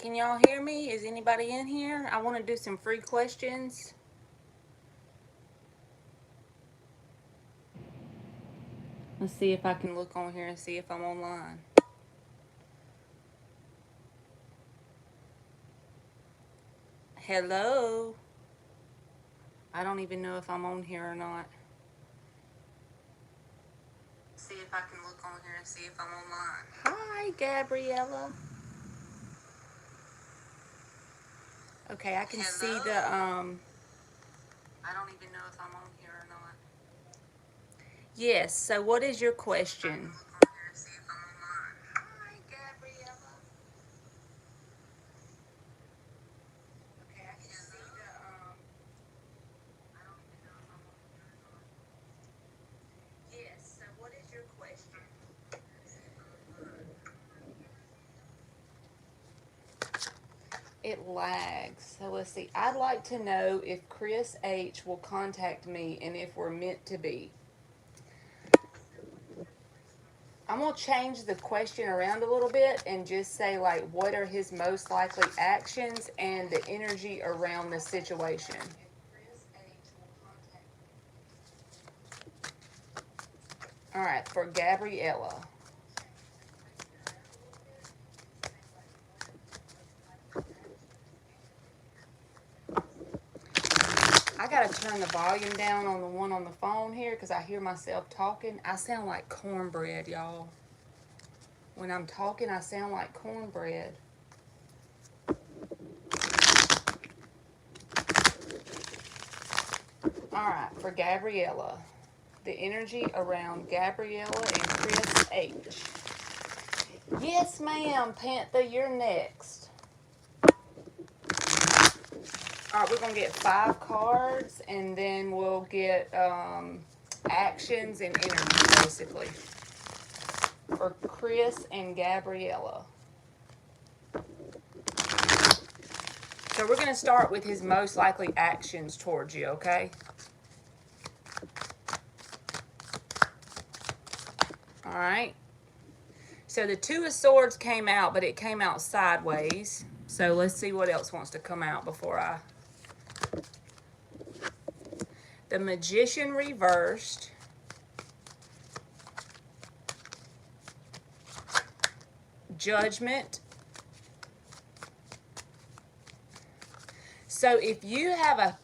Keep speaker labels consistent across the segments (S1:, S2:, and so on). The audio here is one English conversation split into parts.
S1: Can y'all hear me? Is anybody in here? I want to do some free questions. Let's see if I can look on here and see if I'm online. Hello? I don't even know if I'm on here or not. See if I can look on here and see if I'm online. Hi, Gabriella. Okay, I can see the I don't even know if I'm on here or not. Yes, so what is your question? Hi, Gabriella. Okay, I can see the I don't even know if I'm on here or not. Yes, so what is your question? It lags. So let's see. I'd like to know if Chris H will contact me and if we're meant to be. I'm going to change the question around a little bit and just say, like, what are his most likely actions and the energy around the situation. All right, for Gabriella. I gotta turn the volume down on the one on the phone here because I hear myself talking. I sound like cornbread, y'all. When I'm talking, I sound like cornbread. All right, for Gabriella. The energy around Gabriella and Chris H. Yes, ma'am, Panther, you're next. All right, we're going to get 5 cards, and then we'll get actions and energy, basically, for Chris and Gabriella. So we're going to start with his most likely actions towards you, okay? All right. So the Two of Swords came out, but it came out sideways. So let's see what else wants to come out before I... The Magician reversed. Judgment. So if you have a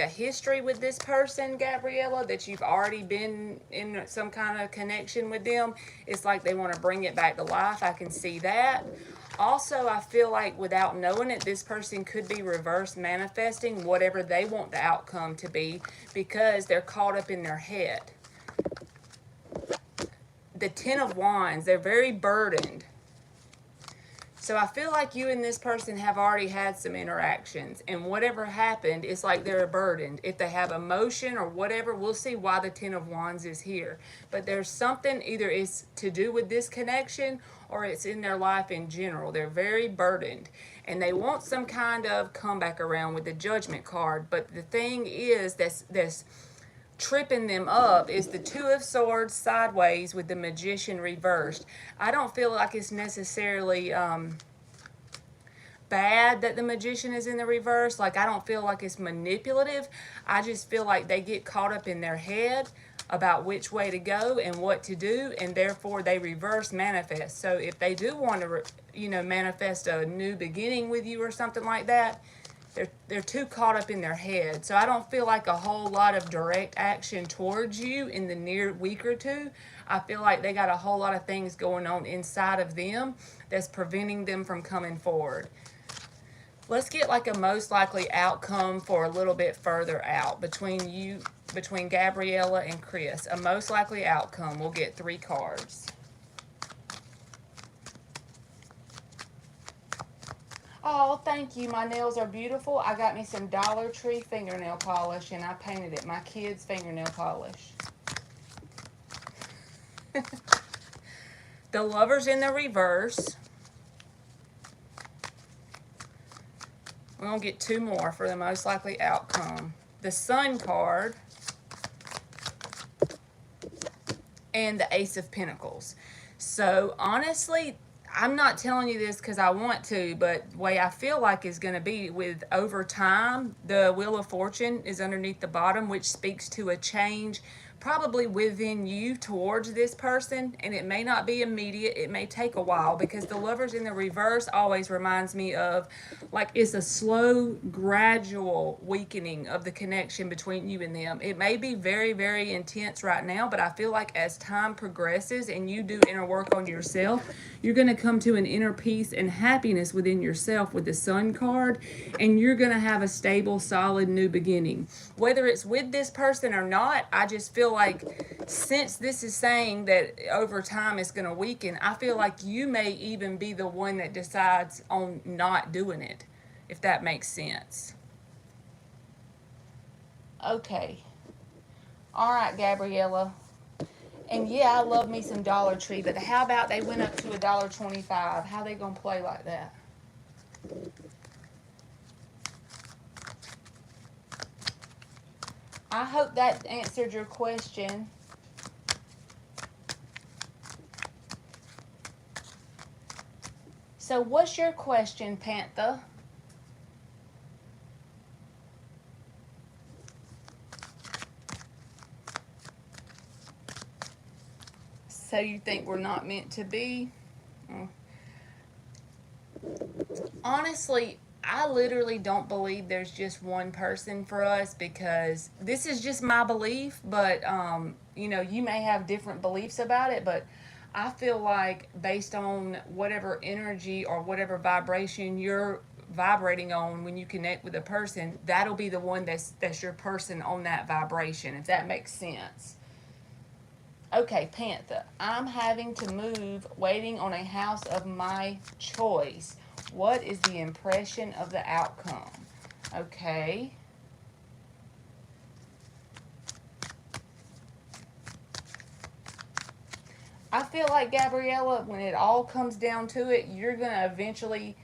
S1: history with this person, Gabriella, that you've already been in some kind of connection with them, it's like they want to bring it back to life. I can see that. Also, I feel like without knowing it, this person could be reverse manifesting whatever they want the outcome to be because they're caught up in their head. The Ten of Wands, they're very burdened. So I feel like you and this person have already had some interactions, and whatever happened, it's like they're burdened. If they have emotion or whatever, we'll see why the Ten of Wands is here. But there's something, either it's to do with this connection or it's in their life in general. They're very burdened, and they want some kind of comeback around with the Judgment card. But the thing is, that's tripping them up is the Two of Swords sideways with the Magician reversed. I don't feel like it's necessarily bad that the Magician is in the reverse. Like, I don't feel like it's manipulative. I just feel like they get caught up in their head about which way to go and what to do, and therefore they reverse manifest. So if they do want to, manifest a new beginning with you or something like that, they're too caught up in their head. So I don't feel like a whole lot of direct action towards you in the near week or two. I feel like they got a whole lot of things going on inside of them that's preventing them from coming forward. Let's get like a most likely outcome for a little bit further out between Gabriella and Chris. A most likely outcome. We'll get 3 cards. Oh, thank you. My nails are beautiful. I got me some Dollar Tree fingernail polish, and I painted it my kids' fingernail polish. The Lover's in the reverse. We're going to get 2 more for the most likely outcome. The Sun card and the Ace of Pentacles. So, honestly, I'm not telling you this because I want to, but the way I feel like is going to be with over time, the Wheel of Fortune is underneath the bottom, which speaks to a change probably within you towards this person, and it may not be immediate. It may take a while, because the Lovers in the reverse always reminds me of, like, it's a slow, gradual weakening of the connection between you and them. It may be very, very intense right now, but I feel like as time progresses and you do inner work on yourself, you're going to come to an inner peace and happiness within yourself with the Sun card, and you're going to have a stable, solid new beginning. Whether it's with this person or not, I just feel like, since this is saying that over time it's going to weaken, I feel like you may even be the one that decides on not doing it, if that makes sense. Okay. All right, Gabriella. And yeah, I love me some Dollar Tree, but how about they went up to $1.25? How they gonna play like that? I hope that answered your question. So what's your question, Panther? So you think we're not meant to be? Honestly, I literally don't believe there's just one person for us, because this is just my belief, but you know, you may have different beliefs about it, but I feel like based on whatever energy or whatever vibration you're vibrating on when you connect with a person, that'll be the one that's your person on that vibration, if that makes sense. Okay, Panther, I'm having to move, waiting on a house of my choice. What is the impression of the outcome? Okay. I feel like, Gabriella, when it all comes down to it, you're going to eventually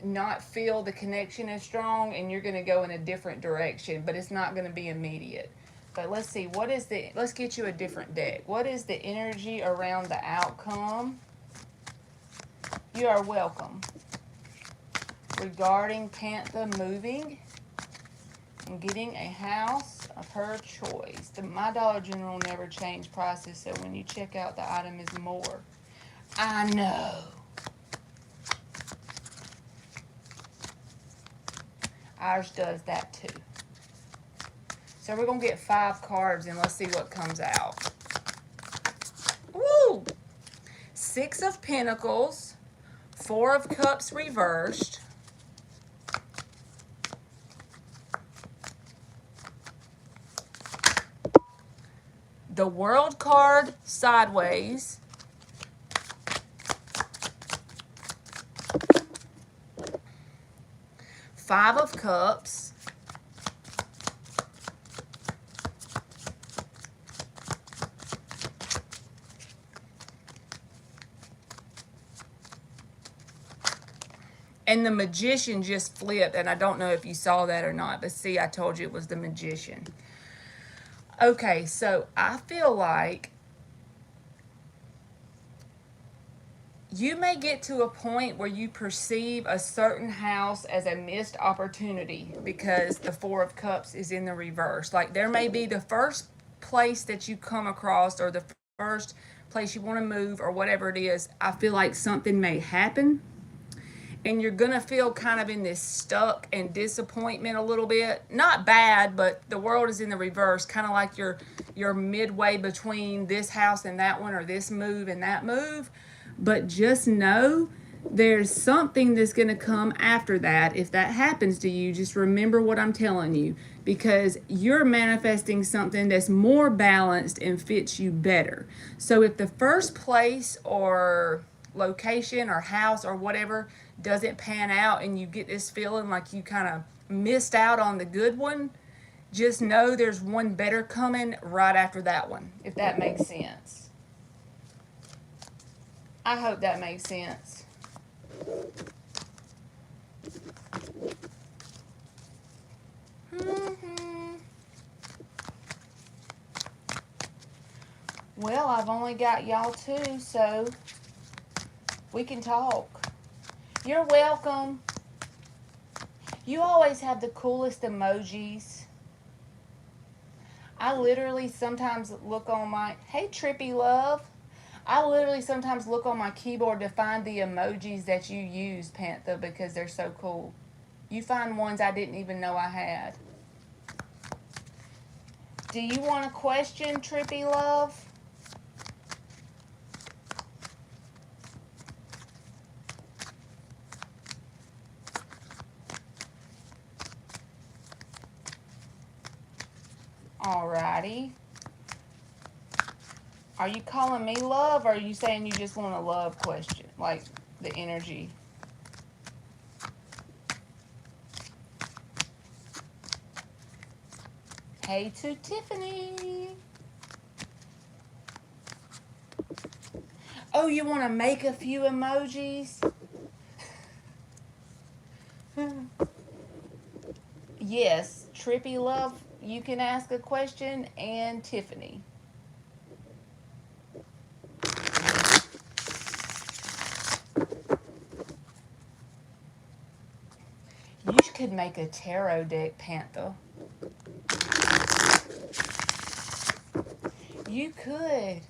S1: not feel the connection as strong, and you're going to go in a different direction, but it's not going to be immediate. But let's see, let's get you a different deck. What is the energy around the outcome? You are welcome. Regarding Panther moving and getting a house of her choice. My Dollar General never change prices, so when you check out, the item is more. I know. Ours does that too. So we're going to get 5 cards, and let's see what comes out. Woo! 6 of Pentacles, 4 of Cups reversed, the World card sideways, Five of Cups, and the Magician just flipped, and I don't know if you saw that or not, but see, I told you it was the Magician. Okay, so I feel like you may get to a point where you perceive a certain house as a missed opportunity, because the 4 of Cups is in the reverse. Like, there may be the first place that you come across, or the first place you want to move, or whatever it is. I feel like something may happen, and you're going to feel kind of in this stuck and disappointment a little bit. Not bad, but the World is in the reverse, kind of like you're midway between this house and that one, or this move and that move. But just know there's something that's going to come after that. If that happens to you, just remember what I'm telling you, because you're manifesting something that's more balanced and fits you better. So if the first place or location or house or whatever doesn't pan out, and you get this feeling like you kind of missed out on the good one, just know there's one better coming right after that one, if that makes sense. I hope that makes sense. Well, I've only got y'all 2, so We can talk. You're welcome. You always have the coolest emojis. I literally sometimes look on my, hey Trippy Love. I literally sometimes look on my keyboard to find the emojis that you use, Panther, because they're so cool. You find ones I didn't even know I had. Do you want a question, Trippy Love? Alrighty. Are you calling me love, or are you saying you just want a love question? Like the energy? Hey to Tiffany. Oh, you want to make a few emojis? Yes, Trippy Love, you can ask a question, and Tiffany. You could make a tarot deck, Panther. You could.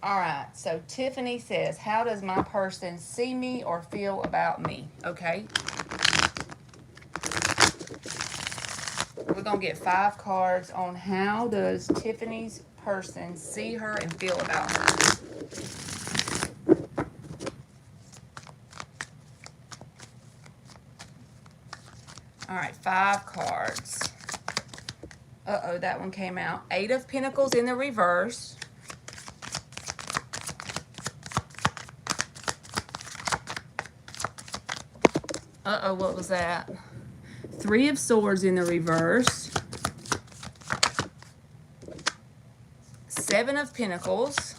S1: Alright, so Tiffany says, how does my person see me or feel about me? Okay. We're going to get 5 cards on how does Tiffany's person see her and feel about her. Alright, 5 cards. Uh-oh, that one came out. 8 of Pentacles in the reverse. Uh-oh, what was that? 3 of Swords in the reverse. 7 of Pentacles.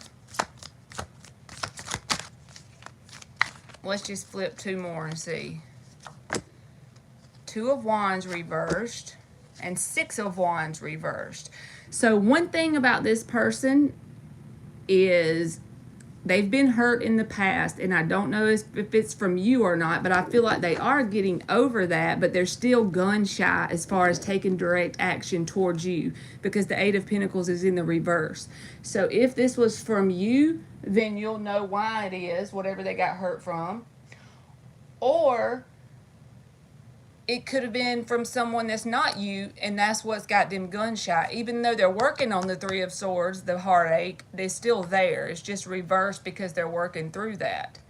S1: Let's just flip 2 more and see. 2 of Wands reversed. And 6 of Wands reversed. So one thing about this person is they've been hurt in the past, and I don't know if it's from you or not, but I feel like they are getting over that, but they're still gun shy as far as taking direct action towards you because the 8 of Pentacles is in the reverse. So if this was from you, then you'll know why it is, whatever they got hurt from. Or it could have been from someone that's not you, and that's what's got them gun shy. Even though they're working on the 3 of Swords, the heartache, they're still there. It's just reversed because they're working through that.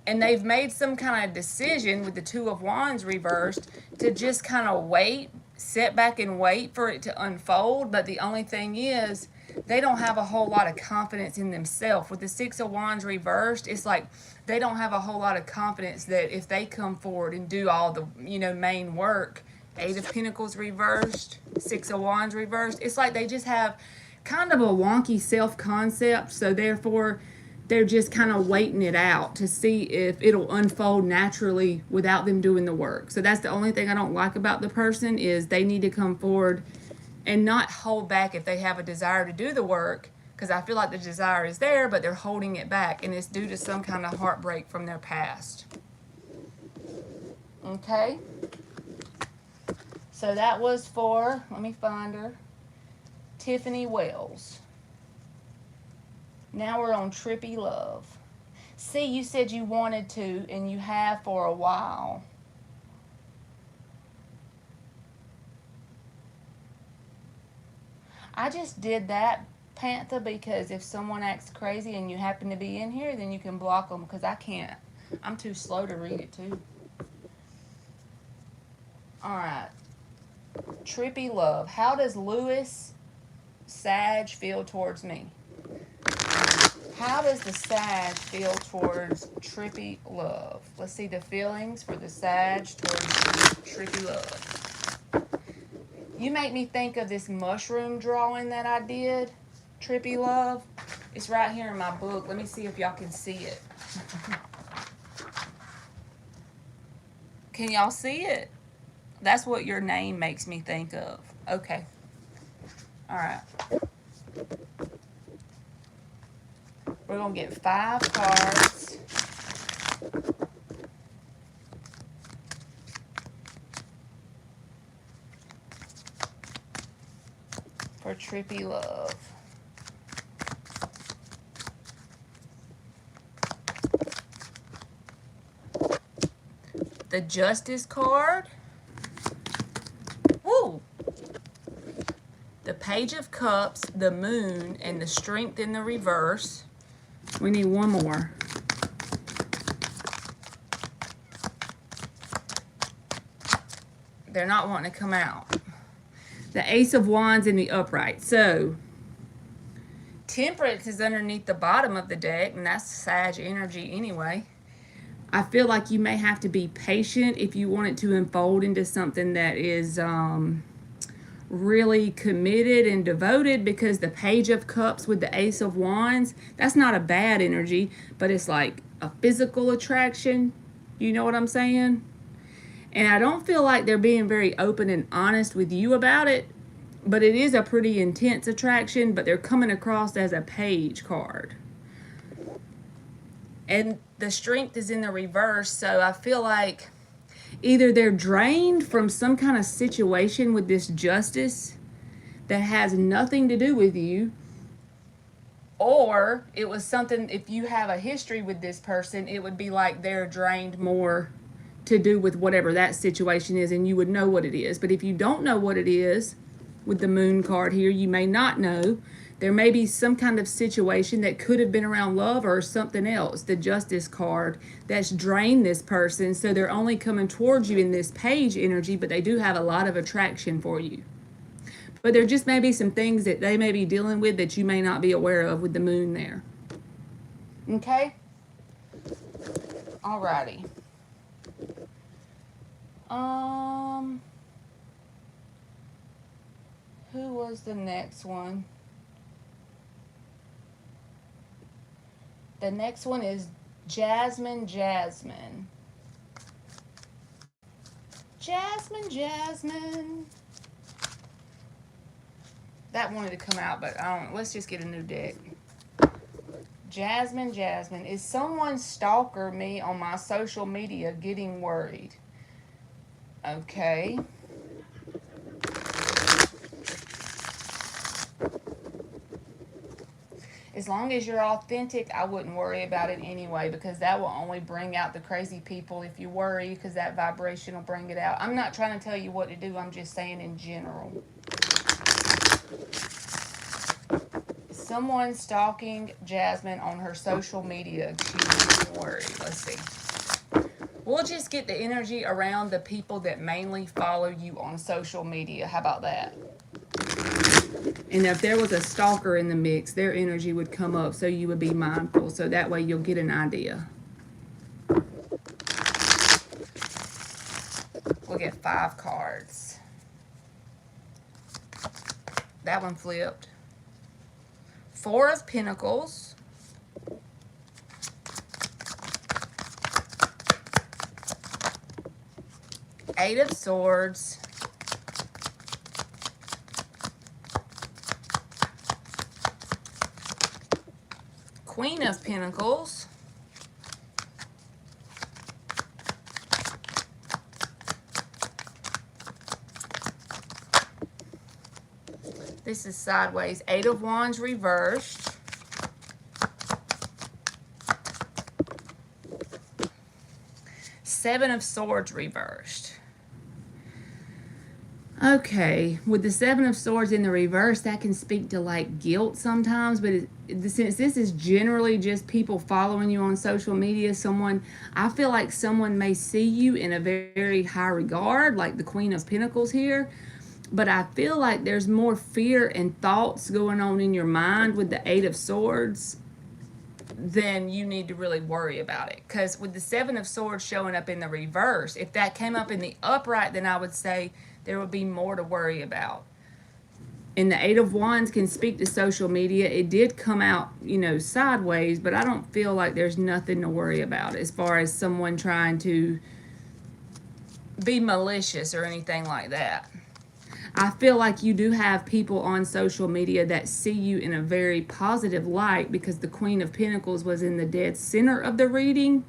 S1: And they've made some kind of decision with the 2 of Wands reversed to just kind of wait, sit back and wait for it to unfold. But the only thing is, they don't have a whole lot of confidence in themselves. With the 6 of Wands reversed, it's like they don't have a whole lot of confidence that if they come forward and do all the, main work, 8 of Pentacles reversed, 6 of Wands reversed, it's like they just have kind of a wonky self-concept, so therefore they're just kind of waiting it out to see if it'll unfold naturally without them doing the work. So that's the only thing I don't like about the person, is they need to come forward and not hold back if they have a desire to do the work, because I feel like the desire is there, but they're holding it back, and it's due to some kind of heartbreak from their past. Okay? So that was for, let me find her, Tiffany Wells. Now we're on Trippy Love. See, you said you wanted to, and you have for a while. I just did that, Panther, because if someone acts crazy and you happen to be in here, then you can block them, because I can't. I'm too slow to read it, too. Alright. Trippy Love. How does Lewis Sag feel towards me? How does the Sag feel towards Trippy Love? Let's see the feelings for the Sag towards Trippy Love. You make me think of this mushroom drawing that I did, Trippy Love. It's right here in my book. Let me see if y'all can see it. Can y'all see it? That's what your name makes me think of. Okay. All right. We're going to get 5 cards. For Trippy Love. The Justice card. Woo! The Page of Cups, the Moon, and the Strength in the reverse. We need one more. They're not wanting to come out. The Ace of Wands in the upright. So, Temperance is underneath the bottom of the deck, and that's Sag energy anyway. I feel like you may have to be patient if you want it to unfold into something that is really committed and devoted, because the Page of Cups with the Ace of Wands, that's not a bad energy, but it's like a physical attraction. You know what I'm saying? And I don't feel like they're being very open and honest with you about it, but it is a pretty intense attraction, but they're coming across as a Page card. And the Strength is in the reverse, so I feel like either they're drained from some kind of situation with this Justice that has nothing to do with you, or it was something, if you have a history with this person, it would be like they're drained more to do with whatever that situation is, and you would know what it is. But if you don't know what it is, with the Moon card here, you may not know. There may be some kind of situation that could have been around love or something else, the Justice card, that's drained this person, so they're only coming towards you in this Page energy, but they do have a lot of attraction for you. But there just may be some things that they may be dealing with that you may not be aware of with the Moon there. Okay? Alrighty. Who was the next one? The next one is Jasmine. Jasmine. That wanted to come out, but let's just get a new deck. Jasmine. Is someone stalker me on my social media getting worried? Okay. As long as you're authentic, I wouldn't worry about it anyway, because that will only bring out the crazy people if you worry, because that vibration will bring it out. I'm not trying to tell you what to do. I'm just saying in general. Someone stalking Jasmine on her social media. She's worried. Let's see. We'll just get the energy around the people that mainly follow you on social media. How about that? And if there was a stalker in the mix, their energy would come up, so you would be mindful. So that way you'll get an idea. We'll get 5 cards. That one flipped. 4 of Pentacles. Eight of Swords. Queen of Pentacles. This is sideways. 8 of Wands reversed. Seven of Swords reversed. Okay, with the Seven of Swords in the reverse, that can speak to like guilt sometimes, but since this is generally just people following you on social media, I feel like someone may see you in a very high regard, like the Queen of Pentacles here, but I feel like there's more fear and thoughts going on in your mind with the Eight of Swords than you need to really worry about it. Because with the Seven of Swords showing up in the reverse, if that came up in the upright, then I would say there would be more to worry about. And the Eight of Wands can speak to social media. It did come out, sideways, but I don't feel like there's nothing to worry about as far as someone trying to be malicious or anything like that. I feel like you do have people on social media that see you in a very positive light because the Queen of Pentacles was in the dead center of the reading.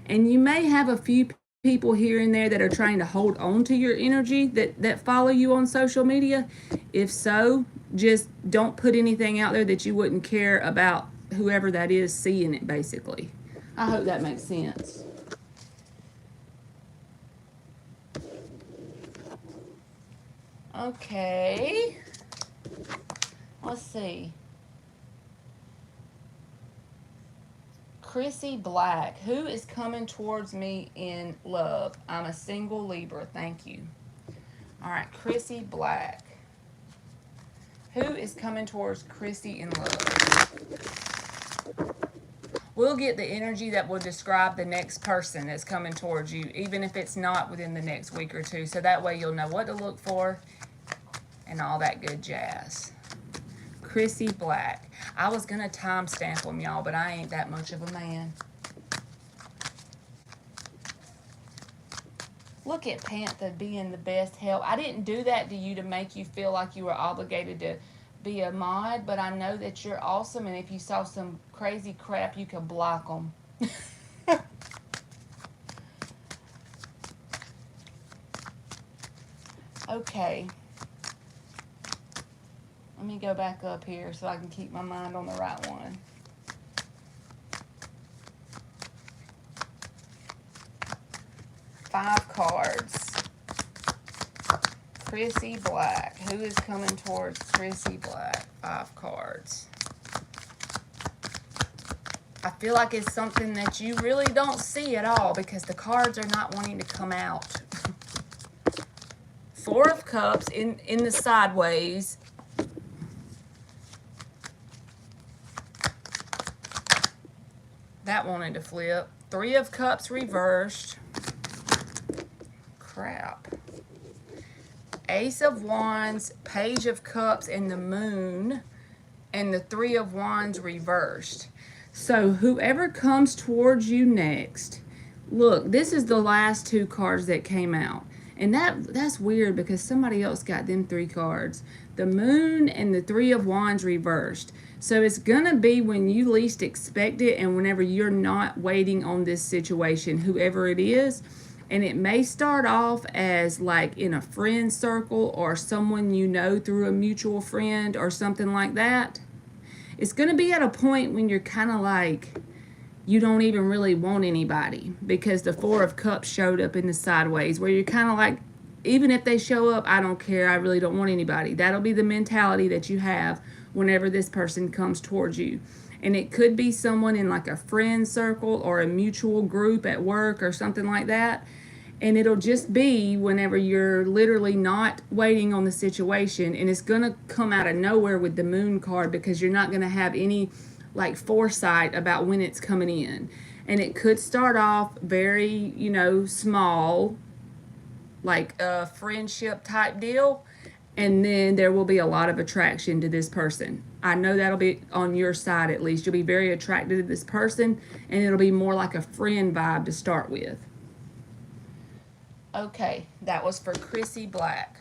S1: And you may have a few people here and there that are trying to hold on to your energy that follow you on social media. If so, just don't put anything out there that you wouldn't care about whoever that is seeing it, basically. I hope that makes sense. Okay. Let's see. Chrissy Black. Who is coming towards me in love? I'm a single Libra. Thank you. All right, Chrissy Black. Who is coming towards Chrissy in love? We'll get the energy that will describe the next person that's coming towards you, even if it's not within the next week or two. So that way you'll know what to look for and all that good jazz. Chrissy Black. I was going to timestamp them, y'all, but I ain't that much of a man. Look at Panther being the best help. I didn't do that to you to make you feel like you were obligated to be a mod, but I know that you're awesome, and if you saw some crazy crap, you could block them. Okay. Let me go back up here so I can keep my mind on the right one. Five cards. Chrissy Black. Who is coming towards Chrissy Black? Five cards. I feel like it's something that you really don't see at all because the cards are not wanting to come out. Four of Cups in the sideways. That wanted to flip. Three of Cups reversed. Crap. Ace of Wands, Page of Cups, and the Moon, and the Three of Wands reversed. So whoever comes towards you next, look, this is the last two cards that came out. And that's weird because somebody else got them three cards. The Moon and the Three of Wands reversed. So it's going to be when you least expect it and whenever you're not waiting on this situation, whoever it is. And it may start off as like in a friend circle or someone you know through a mutual friend or something like that. It's going to be at a point when you're kind of like, you don't even really want anybody because the Four of Cups showed up in the sideways where you're kind of like, even if they show up, I don't care. I really don't want anybody. That'll be the mentality that you have whenever this person comes towards you. And it could be someone in like a friend circle or a mutual group at work or something like that. And it'll just be whenever you're literally not waiting on the situation. And it's going to come out of nowhere with the Moon card because you're not going to have any like foresight about when it's coming in. And it could start off very, small, like a friendship type deal. And then there will be a lot of attraction to this person. I know that'll be on your side at least. You'll be very attracted to this person, and it'll be more like a friend vibe to start with. Okay, that was for Chrissy Black.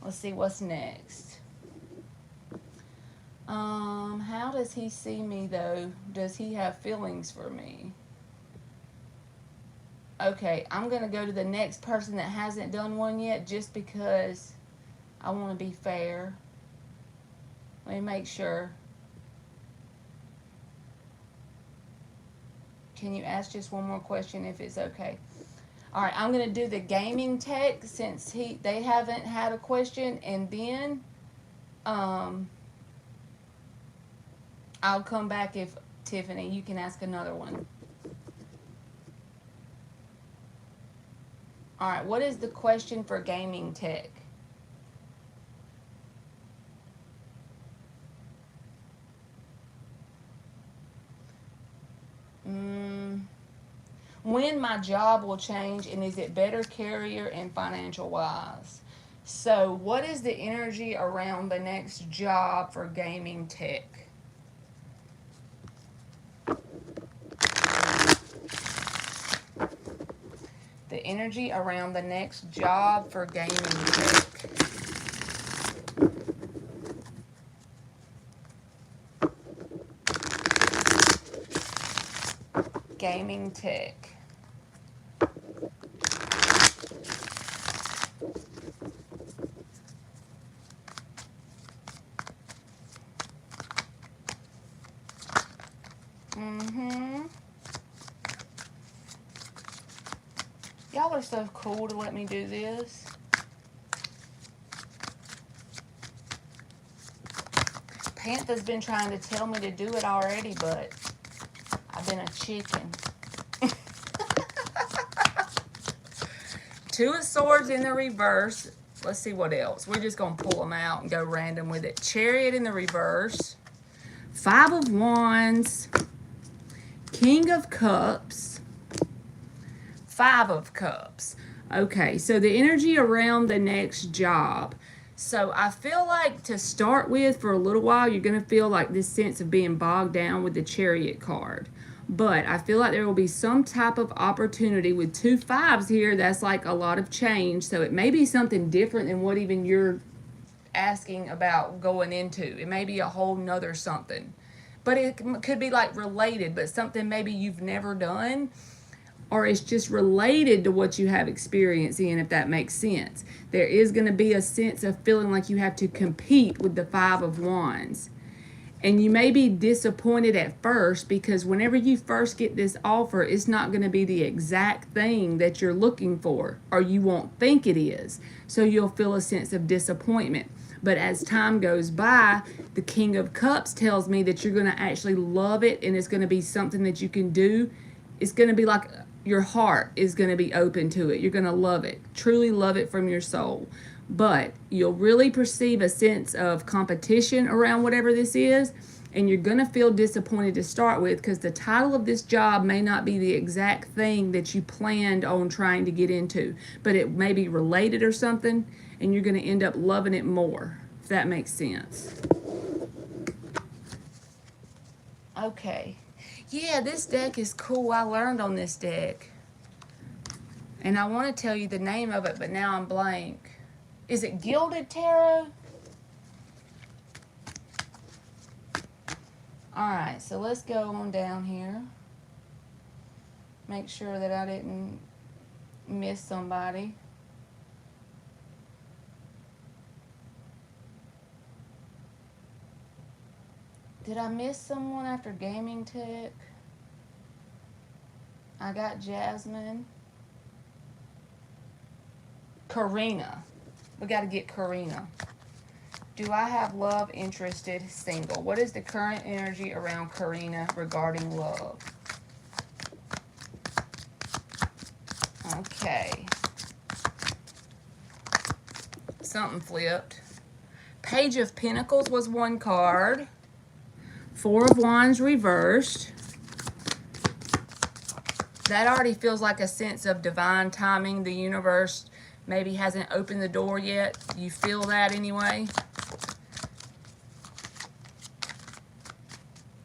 S1: Let's see what's next. How does he see me though? Does he have feelings for me? Okay, I'm going to go to the next person that hasn't done one yet just because I want to be fair. Let me make sure. Can you ask just one more question if it's okay? All right, I'm going to do the gaming tech since they haven't had a question, and then I'll come back if, Tiffany, you can ask another one. All right, what is the question for gaming tech? When my job will change, and is it better career and financial wise? So what is the energy around the next job for gaming tech? The energy around the next job for gaming tech. Gaming tech. Y'all are so cool to let me do this. Panther's been trying to tell me to do it already, but I've been a chicken. Two of Swords in the reverse. Let's see what else. We're just going to pull them out and go random with it. Chariot in the reverse. Five of Wands. King of Cups. Five of Cups. Okay, so the energy around the next job. So I feel like to start with, for a little while, you're going to feel like this sense of being bogged down with the Chariot card. But I feel like there will be some type of opportunity with two fives here. That's like a lot of change. So it may be something different than what even you're asking about going into. It may be a whole nother something. But it could be like related, but something maybe you've never done. Or it's just related to what you have experience in, if that makes sense. There is going to be a sense of feeling like you have to compete with the Five of Wands. And you may be disappointed at first because whenever you first get this offer, it's not going to be the exact thing that you're looking for, or you won't think it is. So you'll feel a sense of disappointment. But as time goes by, the King of Cups tells me that you're going to actually love it, and it's going to be something that you can do. It's going to be like your heart is going to be open to it. You're going to love it, truly love it from your soul. But you'll really perceive a sense of competition around whatever this is, and you're going to feel disappointed to start with because the title of this job may not be the exact thing that you planned on trying to get into, but it may be related or something, and you're going to end up loving it more, if that makes sense. Okay. Yeah, this deck is cool. I learned on this deck. And I want to tell you the name of it, but now I'm blank. Is it Gilded Tarot? Alright, so let's go on down here. Make sure that I didn't miss somebody. Did I miss someone after Gaming Tech? I got Jasmine. Karina. We got to get Karina. Do I have love, interested, single? What is the current energy around Karina regarding love? Okay. Something flipped. Page of Pentacles was one card. Four of Wands reversed. That already feels like a sense of divine timing. The universe maybe hasn't opened the door yet. You feel that anyway?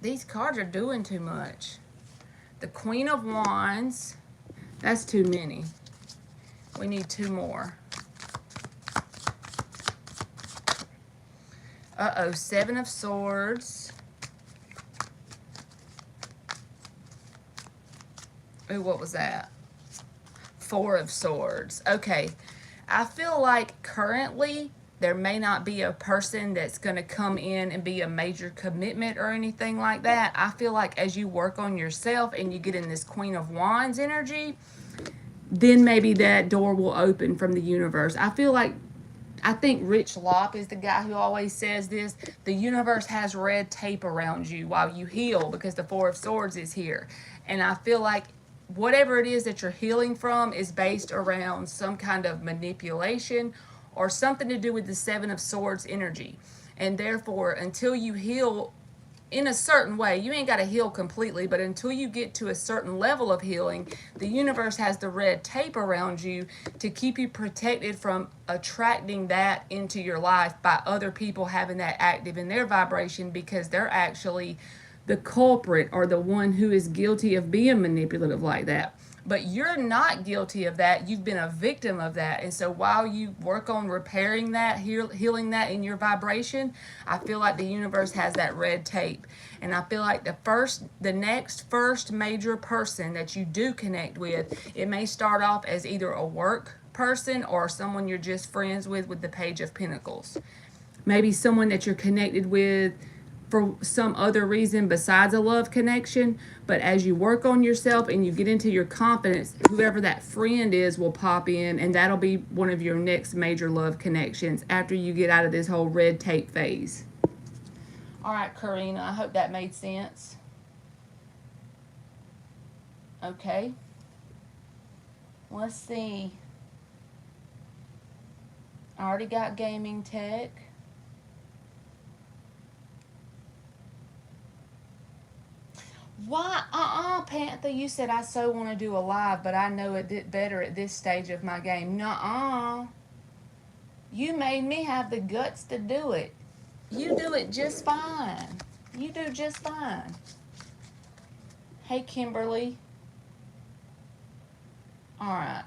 S1: These cards are doing too much. The Queen of Wands. That's too many. We need two more. Uh-oh, Seven of Swords. Ooh, what was that? Four of Swords. Okay. I feel like currently there may not be a person that's going to come in and be a major commitment or anything like that. I feel like as you work on yourself and you get in this Queen of Wands energy, then maybe that door will open from the universe. I think Rich Lop is the guy who always says this. The universe has red tape around you while you heal because the Four of Swords is here. And I feel like whatever it is that you're healing from is based around some kind of manipulation or something to do with the Seven of Swords energy. And therefore, until you heal in a certain way, you ain't got to heal completely, but until you get to a certain level of healing, the universe has the red tape around you to keep you protected from attracting that into your life by other people having that active in their vibration because they're actually the culprit or the one who is guilty of being manipulative like that. But you're not guilty of that. You've been a victim of that. And so while you work on repairing that, healing that in your vibration, I feel like the universe has that red tape. And I feel like the next first major person that you do connect with, it may start off as either a work person or someone you're just friends with the Page of Pentacles. Maybe someone that you're connected with for some other reason besides a love connection. But as you work on yourself and you get into your confidence, whoever that friend is will pop in, and that'll be one of your next major love connections after you get out of this whole red tape phase. All right, Karina, I hope that made sense. Okay. Let's see. I already got gaming tech. Why? Panther, you said I so want to do a live, but I know it did better at this stage of my game. Nuh-uh. You made me have the guts to do it. You do it just fine. You do just fine. Hey, Kimberly. All right.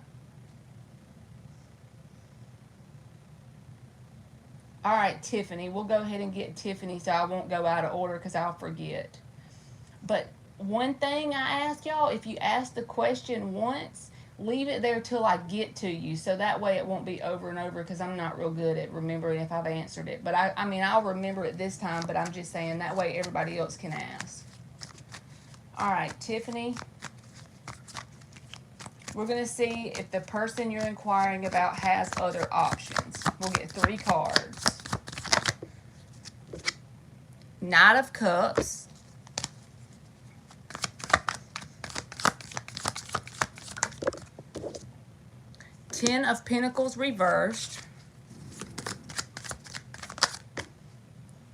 S1: All right, Tiffany. We'll go ahead and get Tiffany so I won't go out of order because I'll forget. But one thing I ask y'all, if you ask the question once, leave it there till I get to you. So that way it won't be over and over, because I'm not real good at remembering if I've answered it. But I mean, I'll remember it this time, but I'm just saying that way everybody else can ask. All right, Tiffany. We're going to see if the person you're inquiring about has other options. We'll get 3 cards. Knight of Cups. Ten of Pentacles reversed.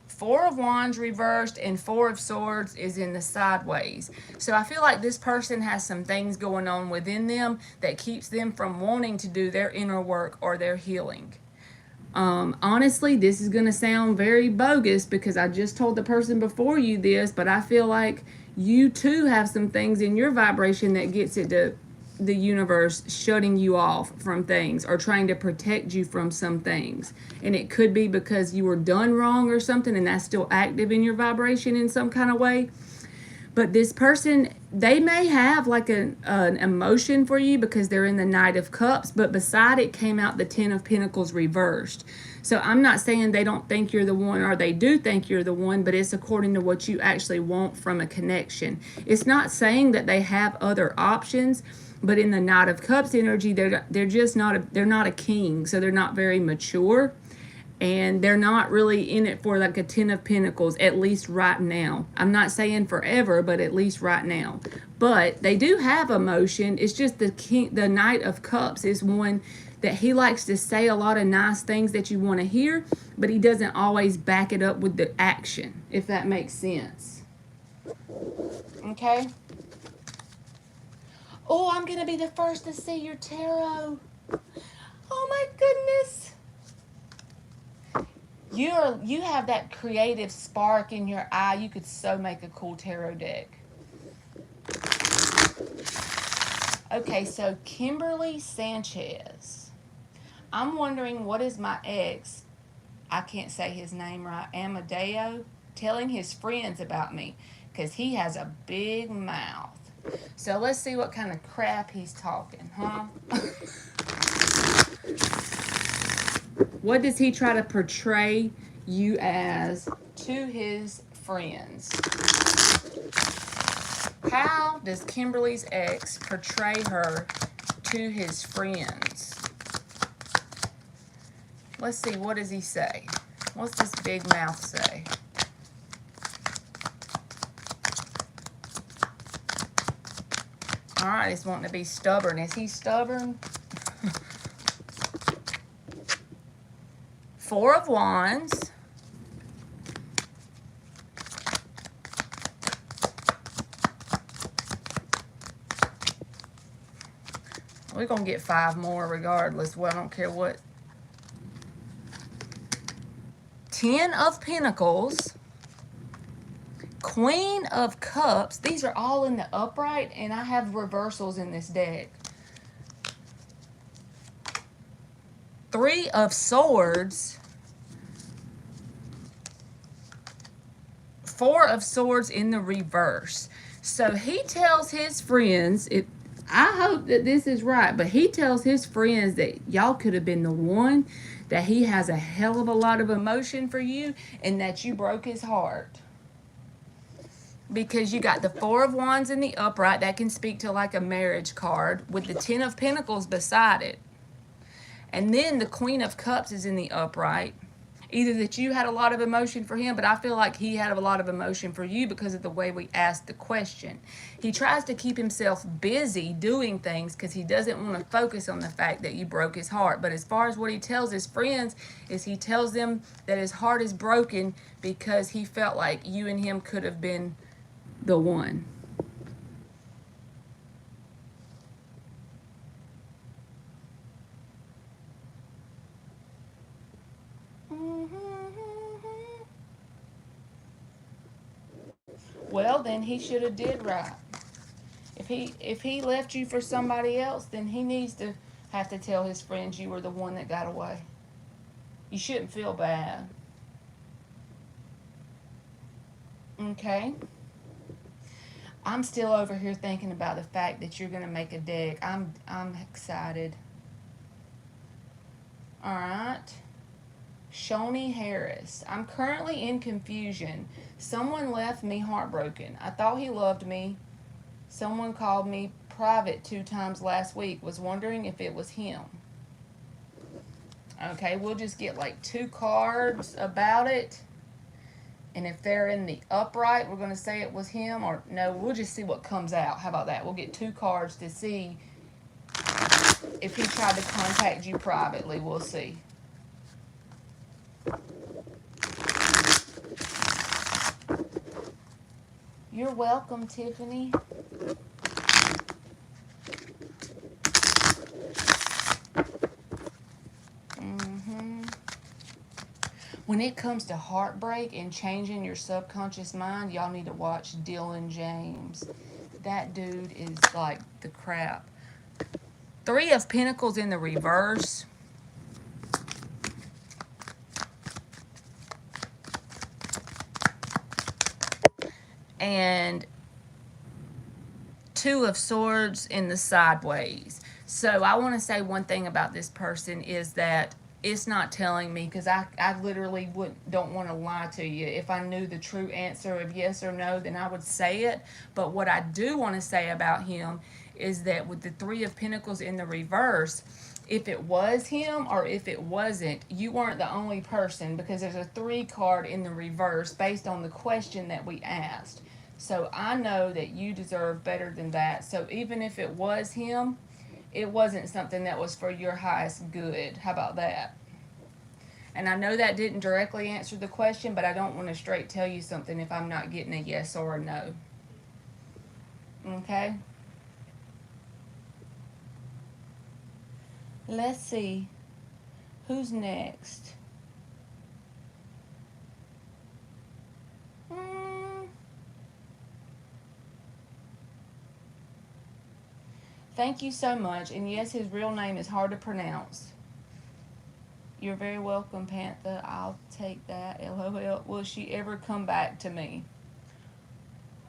S1: 4 of Wands reversed, and 4 of Swords is in the sideways. So I feel like this person has some things going on within them that keeps them from wanting to do their inner work or their healing. Honestly, this is going to sound very bogus because I just told the person before you this, but I feel like you too have some things in your vibration that gets it to the universe shutting you off from things or trying to protect you from some things. And it could be because you were done wrong or something, and that's still active in your vibration in some kind of way. But this person, they may have like an emotion for you because they're in the Knight of Cups, but beside it came out the Ten of Pentacles reversed. So I'm not saying they don't think you're the one, or they do think you're the one, but it's according to what you actually want from a connection. It's not saying that they have other options, but in the Knight of Cups energy, they're just not they're not a king, so they're not very mature, and they're not really in it for like a Ten of Pentacles, at least right now. I'm not saying forever, but at least right now. But they do have emotion. It's just the Knight of Cups is one that he likes to say a lot of nice things that you want to hear, but he doesn't always back it up with the action, if that makes sense. Okay? Oh, I'm going to be the first to see your tarot. Oh my goodness. You have that creative spark in your eye. You could so make a cool tarot deck. Okay, so Kimberly Sanchez. I'm wondering, what is my ex, I can't say his name right, Amadeo, telling his friends about me? Because he has a big mouth. So let's see what kind of crap he's talking, huh? What does he try to portray you as to his friends? How does Kimberly's ex portray her to his friends? Let's see, what does he say? What's this big mouth say? All right, he's wanting to be stubborn. Is he stubborn? 4 of Wands. We're going to get 5 more regardless. Well, I don't care what. 10 of Pentacles. Queen of Cups. These are all in the upright, and I have reversals in this deck. Three of Swords. Four of Swords in the reverse. So he tells his friends, I hope that this is right, but he tells his friends that y'all could have been the one, that he has a hell of a lot of emotion for you, and that you broke his heart. Because you got the Four of Wands in the upright. That can speak to like a marriage card with the Ten of Pentacles beside it. And then the Queen of Cups is in the upright. Either that you had a lot of emotion for him, but I feel like he had a lot of emotion for you because of the way we asked the question. He tries to keep himself busy doing things because he doesn't want to focus on the fact that you broke his heart. But as far as what he tells his friends is he tells them that his heart is broken because he felt like you and him could have been the one. Well, then he should have did right. If he left you for somebody else, then he needs to have to tell his friends you were the one that got away. You shouldn't feel bad. Okay? I'm still over here thinking about the fact that you're going to make a deck. I'm excited. All right. Shoni Harris. I'm currently in confusion. Someone left me heartbroken. I thought he loved me. Someone called me private 2 times last week. Was wondering if it was him. Okay, we'll just get like 2 cards about it. And if they're in the upright, we're going to say it was him. Or no, we'll just see what comes out. How about that? We'll get 2 cards to see if he tried to contact you privately. We'll see. You're welcome, Tiffany. When it comes to heartbreak and changing your subconscious mind, y'all need to watch Dylan James. That dude is like the crap. 3 of Pentacles in the reverse. And 2 of Swords in the sideways. So I want to say one thing about this person is that it's not telling me, because I literally don't want to lie to you. If I knew the true answer of yes or no, then I would say it. But what I do want to say about him is that with the 3 of Pentacles in the reverse, if it was him or if it wasn't, you weren't the only person, because there's a 3 card in the reverse based on the question that we asked. So I know that you deserve better than that. So even if it was him, it wasn't something that was for your highest good. How about that? And I know that didn't directly answer the question, but I don't want to straight tell you something if I'm not getting a yes or a no. Okay? Let's see. Who's next? Thank you so much. And yes, his real name is hard to pronounce. You're very welcome, Panther. I'll take that. LOL. Will she ever come back to me?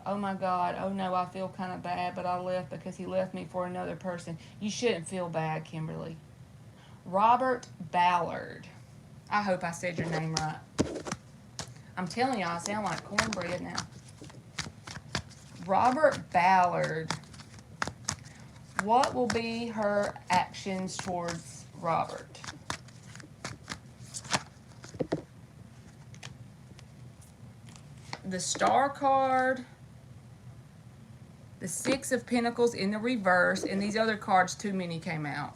S1: Oh my God. Oh no, I feel kind of bad, but I left because he left me for another person. You shouldn't feel bad, Kimberly. Robert Ballard. I hope I said your name right. I'm telling y'all, I sound like cornbread now. Robert Ballard. What will be her actions towards Robert? The Star card, the 6 of Pentacles in the reverse, and these other cards, too many came out.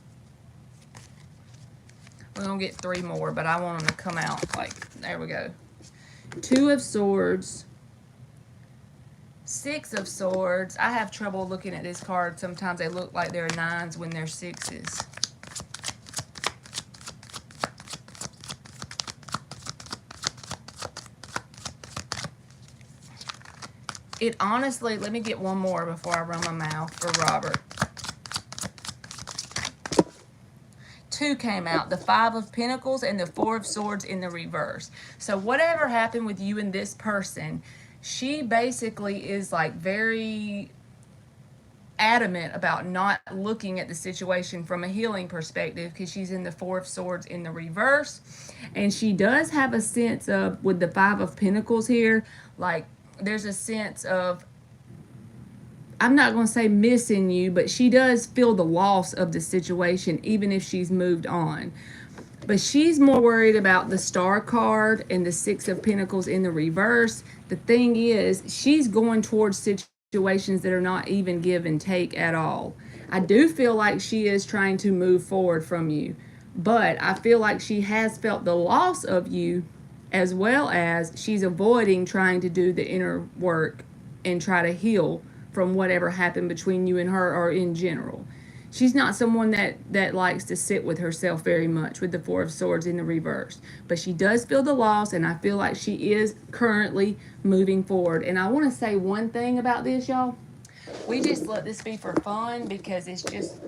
S1: We're going to get 3 more, but I want them to come out like, there we go. 2 of Swords, 6 of Swords. I have trouble looking at this card. Sometimes they look like they're 9s when they're 6s. It honestly, let me get one more before I run my mouth for Robert. 2 came out, the 5 of Pentacles and the 4 of Swords in the reverse. So whatever happened with you and this person, she basically is like very adamant about not looking at the situation from a healing perspective because she's in the 4 of Swords in the reverse. And she does have a sense of, with the 5 of Pentacles here, like there's a sense of, I'm not going to say missing you, but she does feel the loss of the situation even if she's moved on. But she's more worried about the Star card and the 6 of Pentacles in the reverse. The thing is, she's going towards situations that are not even give and take at all. I do feel like she is trying to move forward from you, but I feel like she has felt the loss of you, as well as she's avoiding trying to do the inner work and try to heal from whatever happened between you and her or in general. She's not someone that likes to sit with herself very much with the 4 of Swords in the reverse. But she does feel the loss, and I feel like she is currently moving forward. And I want to say one thing about this, y'all. We just let this be for fun because it's just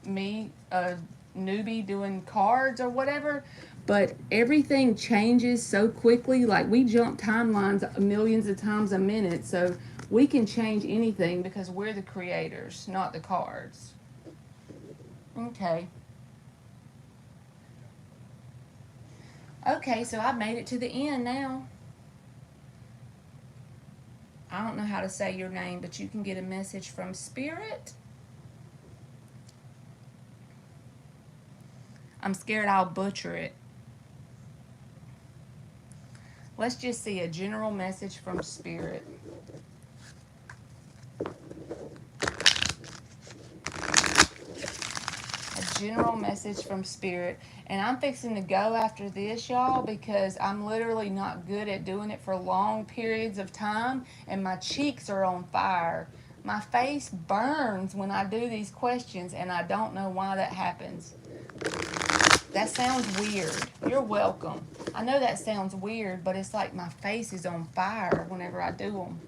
S1: me, a newbie, doing cards or whatever. But everything changes so quickly. Like, we jump timelines millions of times a minute. So we can change anything because we're the creators, not the cards. Okay. Okay, so I've made it to the end now. I don't know how to say your name, but you can get a message from Spirit. I'm scared I'll butcher it. Let's just see a general message from Spirit. General message from Spirit. And I'm fixing to go after this, y'all, because I'm literally not good at doing it for long periods of time, and my cheeks are on fire. My face burns when I do these questions, and I don't know why that happens. That sounds weird. You're welcome. I know that sounds weird, but it's like my face is on fire whenever I do them.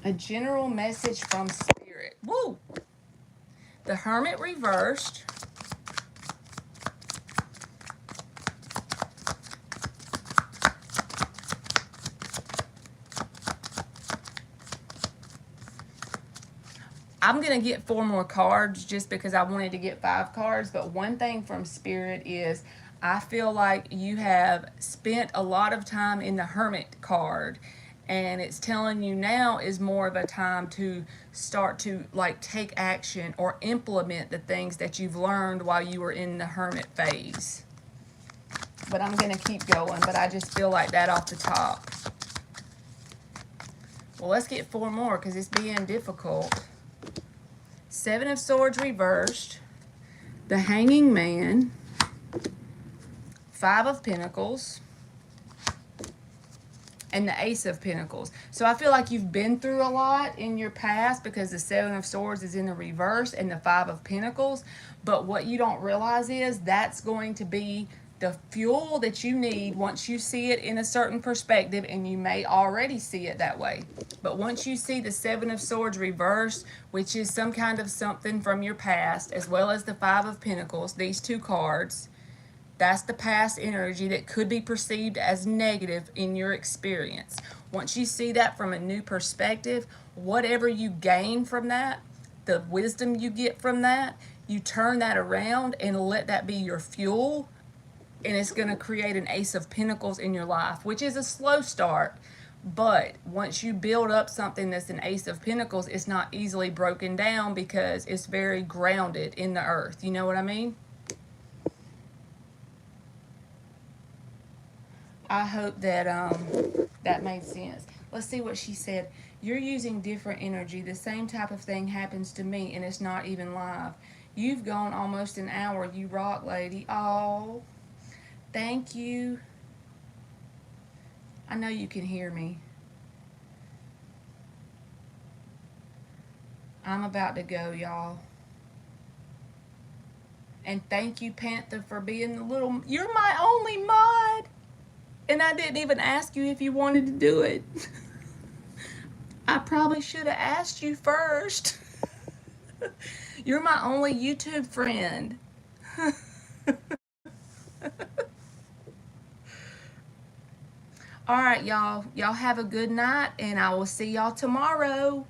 S1: A general message from Spirit. Woo! The Hermit reversed. I'm going to get 4 more cards just because I wanted to get 5 cards. But one thing from Spirit is I feel like you have spent a lot of time in the Hermit card. And it's telling you now is more of a time to start to like take action or implement the things that you've learned while you were in the Hermit phase. But I'm going to keep going, but I just feel like that off the top. Well, let's get 4 more because it's being difficult. 7 of Swords reversed. The Hanging Man. 5 of Pentacles. And the Ace of Pentacles. So I feel like you've been through a lot in your past because the 7 of Swords is in the reverse and the 5 of Pentacles. But what you don't realize is that's going to be the fuel that you need once you see it in a certain perspective, and you may already see it that way. But once you see the 7 of Swords reversed, which is some kind of something from your past, as well as the 5 of Pentacles, these 2 cards, that's the past energy that could be perceived as negative in your experience. Once you see that from a new perspective, whatever you gain from that, the wisdom you get from that, you turn that around and let that be your fuel, and it's going to create an Ace of Pentacles in your life, which is a slow start. But once you build up something that's an Ace of Pentacles, it's not easily broken down because it's very grounded in the earth. You know what I mean? I hope that that made sense. Let's see what she said. You're using different energy. The same type of thing happens to me, and it's not even live. You've gone almost an hour. You rock, lady. Oh, thank you. I know you can hear me. I'm about to go, y'all. And thank you, Panther, for being the little... You're my only mod. And I didn't even ask you if you wanted to do it. I probably should have asked you first. You're my only YouTube friend. All right, y'all. Y'all have a good night, and I will see y'all tomorrow.